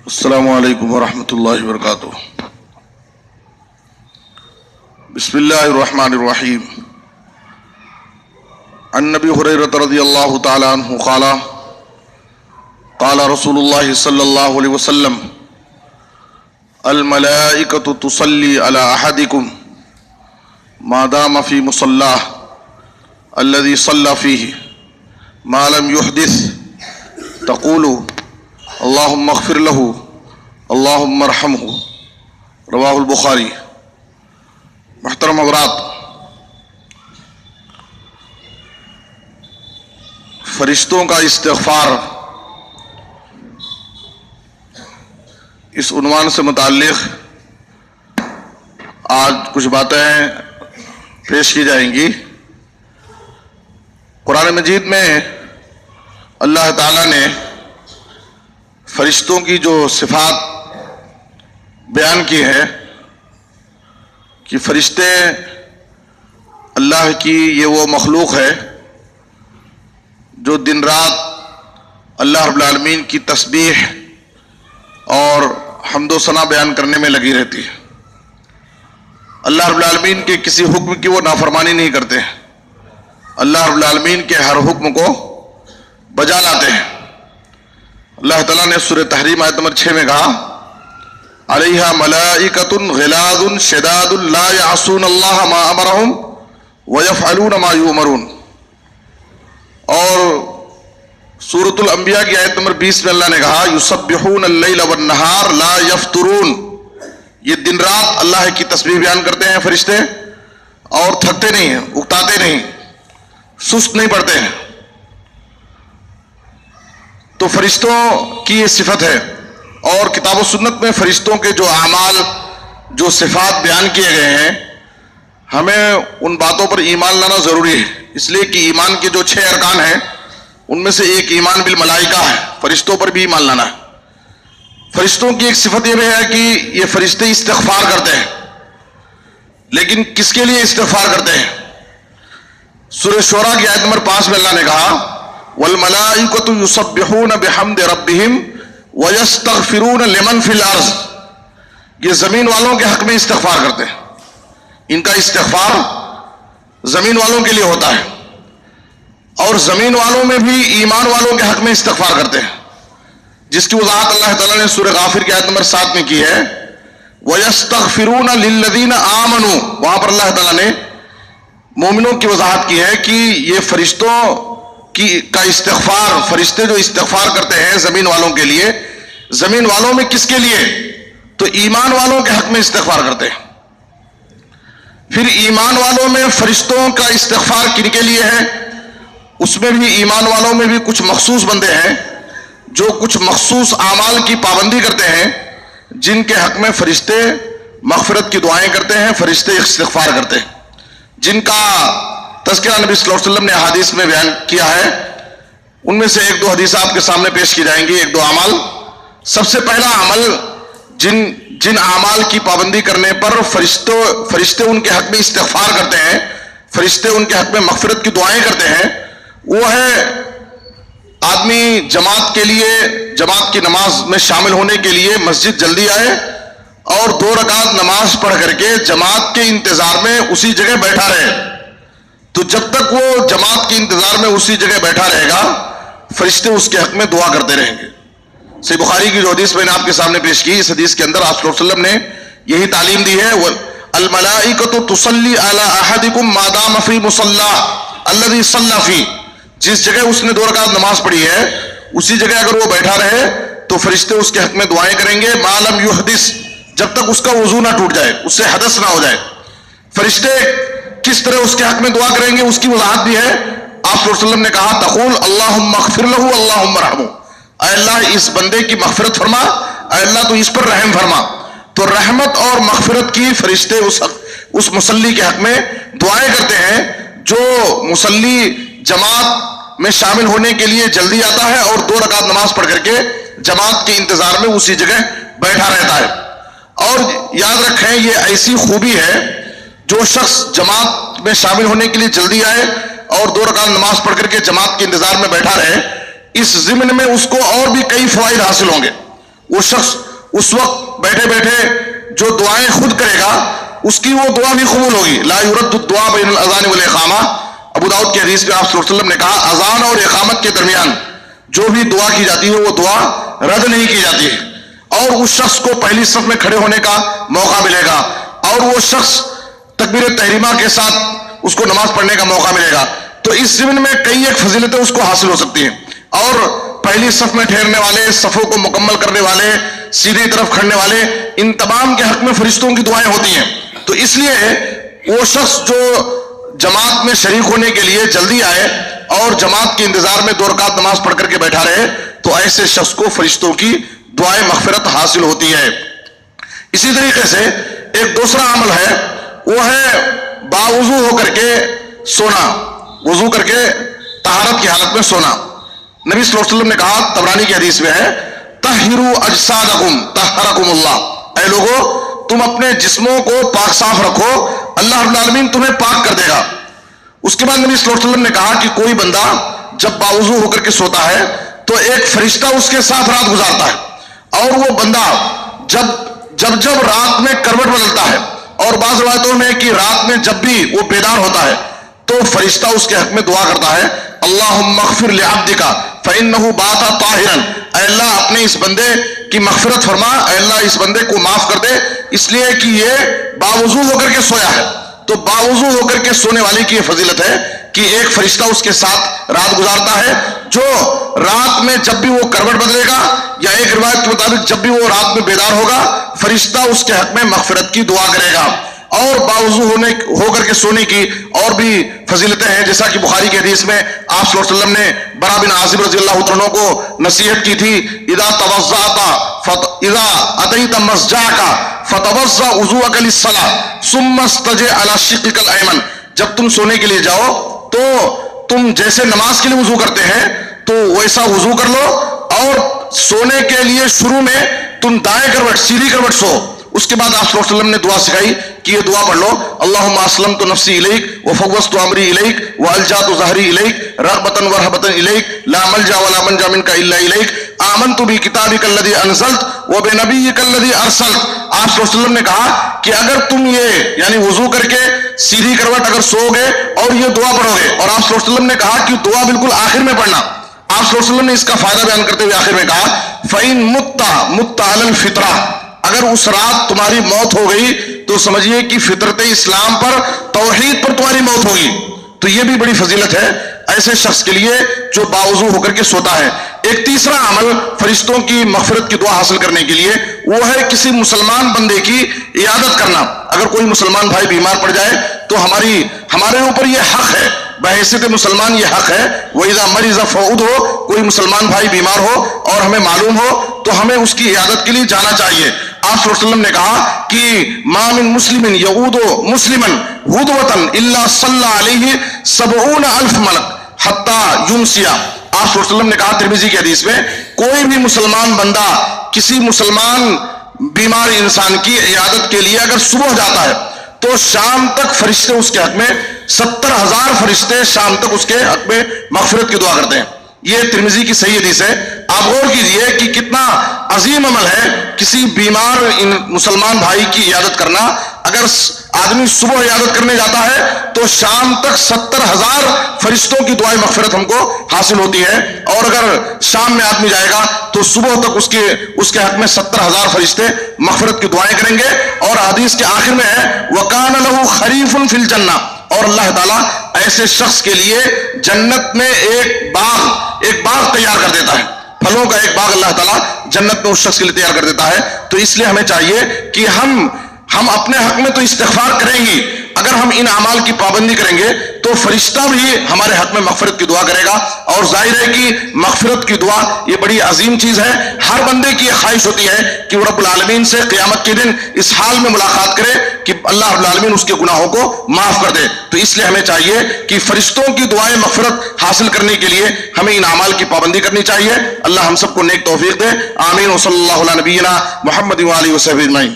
السلام علیکم ورحمۃ اللہ وبرکاتہ۔ بسم اللہ الرحمن الرحیم۔ عن ابی ہریرہ رضی اللہ تعالی عنہ قال قال رسول اللہ صلی اللہ علیہ وسلم الملائکۃ تصلی علی احدکم ما دام فی مصلاہ الذی صلی فیہ ما لم یحدث تقول اللہم اغفر لہ اللہم ارحمہ، رواہ البخاری۔ محترم حضرات، فرشتوں کا استغفار، اس عنوان سے متعلق آج کچھ باتیں پیش کی جائیں گی۔ قرآن مجید میں اللہ تعالیٰ نے فرشتوں کی جو صفات بیان کی ہے کہ فرشتے اللہ کی یہ وہ مخلوق ہے جو دن رات اللہ رب العالمین کی تسبیح اور حمد و ثنا بیان کرنے میں لگی رہتی ہے۔ اللہ رب العالمین کے کسی حکم کی وہ نافرمانی نہیں کرتے ہیں، اللہ رب العالمین کے ہر حکم کو بجا لاتے ہیں۔ اللہ تعالیٰ نے سورہ تحریم آیت نمبر 6 میں کہا علیہا ملائکۃ غلاظ شداد لا یعصون اللہ ما امرہم ویفعلون ما یؤمرون، اور سورۃ الانبیاء کی آیت نمبر 20 میں اللہ نے کہا یسبحون اللیل والنہار لا یفترون، یہ دن رات اللہ کی تسبیح بیان کرتے ہیں فرشتے اور تھکتے نہیں ہیں، اکتاتے نہیں، سست نہیں پڑتے ہیں۔ تو فرشتوں کی یہ صفت ہے، اور کتاب و سنت میں فرشتوں کے جو اعمال، جو صفات بیان کیے گئے ہیں، ہمیں ان باتوں پر ایمان لانا ضروری ہے، اس لیے کہ ایمان کے جو 6 ارکان ہیں ان میں سے ایک ایمان بالملائکہ ہے، فرشتوں پر بھی ایمان لانا ہے۔ فرشتوں کی ایک صفت یہ بھی ہے کہ یہ فرشتے استغفار کرتے ہیں، لیکن کس کے لیے استغفار کرتے ہیں؟ سورہ شعراء کی آیت نمبر 5 میں اللہ نے کہا والملائکۃ یسبحون بحمد ربہم ویستغفرون لمن فی الارض، یہ زمین والوں کے حق میں استغفار کرتے ہیں، ان کا استغفار زمین والوں کے لیے ہوتا ہے، اور زمین والوں میں بھی ایمان والوں کے حق میں استغفار کرتے ہیں، جس کی وضاحت اللہ تعالیٰ نے سورہ غافر کی آیت نمبر 7 میں کی ہے ویستغفرون للذین آمنوا، وہاں پر اللہ تعالیٰ نے مومنوں کی وضاحت کی ہے کہ یہ فرشتوں کا استغفار، فرشتے جو استغفار کرتے ہیں زمین والوں کے لیے، زمین والوں میں کس کے لیے؟ تو ایمان والوں کے حق میں استغفار کرتے ہیں۔ پھر ایمان والوں میں فرشتوں کا استغفار کن کے لیے ہے؟ اس میں بھی ایمان والوں میں بھی کچھ مخصوص بندے ہیں جو کچھ مخصوص اعمال کی پابندی کرتے ہیں، جن کے حق میں فرشتے مغفرت کی دعائیں کرتے ہیں، فرشتے استغفار کرتے ہیں، جن کا تذکرہ نبی صلی اللہ علیہ وسلم نے احادیث میں بیان کیا ہے۔ ان میں سے 1-2 حدیث آپ کے سامنے پیش کی جائیں گی، 1-2 اعمال۔ سب سے پہلا عمل جن اعمال کی پابندی کرنے پر فرشتے ان کے حق میں استغفار کرتے ہیں، فرشتے ان کے حق میں مغفرت کی دعائیں کرتے ہیں، وہ ہے آدمی جماعت کے لیے، جماعت کی نماز میں شامل ہونے کے لیے مسجد جلدی آئے اور 2 رکعت نماز پڑھ کر کے جماعت کے انتظار میں اسی جگہ بیٹھا رہے۔ تو جب تک وہ جماعت کے انتظار میں اسی جگہ بیٹھا رہے گا، فرشتے اس کے حق میں دعا کرتے رہیں گے۔ صحیح بخاری کی جو حدیث میں نے آپ کے سامنے پیش کی، اس حدیث کے اندر آپ صلی اللہ علیہ وسلم نے یہی تعلیم دی ہے الملائکۃ تصلی علی احدکم ما دام فی مصلاہ الذی صلی فیہ، جس جگہ اس نے 2 رکعت نماز پڑھی ہے اسی جگہ اگر وہ بیٹھا رہے تو فرشتے اس کے حق میں دعائیں کریں گے ما لم یحدث، جب تک اس کا وضو نہ ٹوٹ جائے، اس سے حدث نہ ہو جائے۔ فرشتے کس طرح اس کے حق میں دعا کریں گے اس کی وضاحت بھی ہے۔ آپ صلی اللہ علیہ وسلم نے کہا تقول اللہم اغفر لہ اللہم ارحمہ، اے اللہ اس بندے کی مغفرت فرما، اے اللہ تو اس پر رحم فرما۔ تو رحمت اور مغفرت کی فرشتے اس مصلی کے حق میں دعائیں کرتے ہیں، جو مصلی جماعت میں شامل ہونے کے لیے جلدی آتا ہے اور 2 رکعت نماز پڑھ کر کے جماعت کے انتظار میں اسی جگہ بیٹھا رہتا ہے۔ اور یاد رکھیں یہ ایسی خوبی ہے، جو شخص جماعت میں شامل ہونے کے لیے جلدی آئے اور 2 رکعت نماز پڑھ کر کے جماعت کے انتظار میں بیٹھا رہے، اس ضمن میں اس کو اور بھی کئی فوائد حاصل ہوں گے۔ وہ شخص اس وقت بیٹھے بیٹھے جو دعائیں خود کرے گا اس کی وہ دعا بھی قبول ہوگی. لا یرد الدعاء بین الاذان والاقامہ. ابو داؤد کی حدیث میں آپ صلی اللہ علیہ وسلم نے کہا اذان اور اقامت کے درمیان جو بھی دعا کی جاتی ہے وہ دعا رد نہیں کی جاتی ہے، اور اس شخص کو پہلی صف میں کھڑے ہونے کا موقع ملے گا، اور وہ شخص تکبیر تحریمہ کے ساتھ اس کو نماز پڑھنے کا موقع ملے گا. تو اس ضمن میں کئی ایک فضیلتیں اس کو حاصل ہو سکتی ہیں. اور پہلی صف میں ٹھہرنے والے، صفوں کو مکمل کرنے والے، سیدھی طرف کھڑنے والے، ان تمام کے حق میں فرشتوں کی دعائیں ہوتی ہیں. تو اس لیے وہ شخص جو جماعت میں شریک ہونے کے لیے جلدی آئے اور جماعت کے انتظار میں 2 رکعت نماز پڑھ کر کے بیٹھا رہے، تو ایسے شخص کو فرشتوں کی دعائیں مغفرت حاصل ہوتی ہے. اسی طریقے سے ایک دوسرا عمل ہے، وہ ہے باوضو ہو کر کے سونا، وضو کر کے طہارت کی حالت میں سونا. نبی صلی اللہ علیہ وسلم نے کہا، طبرانی کی حدیث میں ہے، طہروا اجسادکم طہرکم اللہ. اے لوگو تم اپنے جسموں کو پاک صاف رکھو، اللہ رب العالمین تمہیں پاک کر دے گا. اس کے بعد نبی صلی اللہ علیہ وسلم نے کہا کہ کوئی بندہ جب باوضو ہو کر کے سوتا ہے تو ایک فرشتہ اس کے ساتھ رات گزارتا ہے، اور وہ بندہ جب رات میں کروٹ بدلتا ہے، اور بعض روایتوں میں کہ رات میں جب بھی وہ بیدار ہوتا ہے تو فرشتہ اس کے حق میں دعا کرتا ہے، اللہم اغفر لعبدک فإنہ بات طاہرا. اے اللہ اپنے اس بندے کی مغفرت فرما، اے اللہ اس بندے کو معاف کر دے، اس لیے کہ یہ باوضو ہو کر کے سویا ہے. تو باوضو ہو کر کے سونے والے کی یہ فضیلت ہے کہ ایک فرشتہ اس کے ساتھ رات گزارتا ہے، جو رات میں جب بھی وہ کروٹ بدلے گا، یا ایک روایت کے مطابق جب بھی وہ رات میں بیدار ہوگا، فرشتہ اس کے حق میں مغفرت کی دعا کرے گا. اور باوضو ہو کر کے سونے کی اور بھی فضیلتیں ہیں، جیسا کہ بخاری کی حدیث میں آپ صلی اللہ علیہ وسلم نے برا بن عازب رضی اللہ عنہ کو نصیحت کی تھی، اذا اتیت مسجعک فتوضا وضوءک للصلاۃ ثم استجع علی شقک الایمن. جب تم سونے کے لیے جاؤ تو تم جیسے نماز کے لیے وضو کرتے ہیں تو ویسا وضو کر لو، اور سونے کے لیے شروع میں تم دائیں کروٹ سیدھی کروٹ سو. اس کے بعد آپ صلی اللہ علیہ وسلم نے دعا سکھائی کہ یہ دعا پڑھ لو، اللہم اسلمت نفسی الیک وفوضت امری الیک والجأت ظہری الیک رغبۃ ورہبۃ الیک لا ملجا ولا منجا منک الا الیک آمنت بکتابک الذی انزلت وبنبیک الذی ارسلت. آپ صلی اللہ علیہ وسلم نے کہا کہ اگر تم یہ یعنی وضو کر کے سیدھی کروٹ اگر سو گے اور یہ دعا پڑھو گے، اور آپ صلی اللہ علیہ وسلم نے کہا کہ دعا بالکل آخر میں پڑھنا. آپ صلی اللہ علیہ وسلم نے اس کا فائدہ بیان کرتے ہوئے آخر میں کہا فَإِن مُتَّ عَلَى الْفِطْرَةِ. اگر اس رات تمہاری موت ہو گئی تو سمجھیے کہ فطرت اسلام پر، توحید پر تمہاری موت ہوگی. تو یہ بھی بڑی فضیلت ہے ایسے شخص کے لیے جو باوضو ہو کر کے سوتا ہے. ایک تیسرا عمل فرشتوں کی مغفرت کی دعا حاصل کرنے کے لیے وہ ہے کسی مسلمان بندے کی عیادت کرنا. اگر کوئی مسلمان بھائی بیمار پڑ جائے تو ہمارے اوپر یہ حق ہے، بحیثیت مسلمان یہ حق ہے، وَإِذَا مَرِضَ فَعُودْهُ. کوئی مسلمان بھائی بیمار ہو اور ہمیں معلوم ہو تو ہمیں اس کی عیادت کے لیے جانا چاہیے. آپ صلی اللہ علیہ وسلم نے کہا کہ مَا مِن مُسْلِمٍ يَعُودُ مُسْلِمًا غُدْوَةً إِلَّا صَلَّى عَلَيْهِ 70,000 مَلَك حَتَّى يُمْسِيَ. آپ صلی اللہ علیہ وسلم نے کہا ترمذی کی حدیث میں، کوئی بھی مسلمان بندہ کسی مسلمان بیمار انسان کی عیادت کے لیے اگر صبح جاتا ہے تو شام تک فرشتے اس کے حق میں 70,000 فرشتے شام تک اس کے حق میں مغفرت کی دعا کرتے ہیں. یہ ترمذی کی صحیح حدیث ہے. آپ غور کیجئے کہ کتنا عظیم عمل ہے کسی بیمار مسلمان بھائی کی عیادت کرنا. اگر آدمی صبح عیادت کرنے جاتا ہے تو شام تک 70,000 فرشتوں کی دعائیں مغفرت ہم کو حاصل ہوتی ہے، اور اگر شام میں آدمی جائے گا تو صبح تک اس کے حق میں 70,000 فرشتے مغفرت کی دعائیں کریں گے. اور حدیث کے آخر میں ہے وَكَانَ لَهُ خَرِيفٌ فِي الْجَنَّةِ. اور اللہ تعالیٰ ایسے شخص کے لیے جنت میں ایک باغ تیار کر دیتا ہے، پھلوں کا ایک باغ اللہ تعالیٰ جنت میں اس شخص کے لیے تیار کر دیتا ہے. تو اس لیے ہمیں چاہیے کہ ہم اپنے حق میں تو استغفار کریں گی، اگر ہم ان اعمال کی پابندی کریں گے تو فرشتہ بھی ہمارے حق میں مغفرت کی دعا کرے گا. اور ظاہر ہے کہ مغفرت کی دعا یہ بڑی عظیم چیز ہے. ہر بندے کی یہ خواہش ہوتی ہے کہ وہ رب العالمین سے قیامت کے دن اس حال میں ملاقات کرے کہ اللہ رب العالمین اس کے گناہوں کو معاف کر دے. تو اس لیے ہمیں چاہیے کہ فرشتوں کی دعائیں مغفرت حاصل کرنے کے لیے ہمیں ان اعمال کی پابندی کرنی چاہیے. اللہ ہم سب کو نیک توفیق دے. آمین. وصلی اللہ علی نبینا محمد وآلہ وصحبہ اجمعین.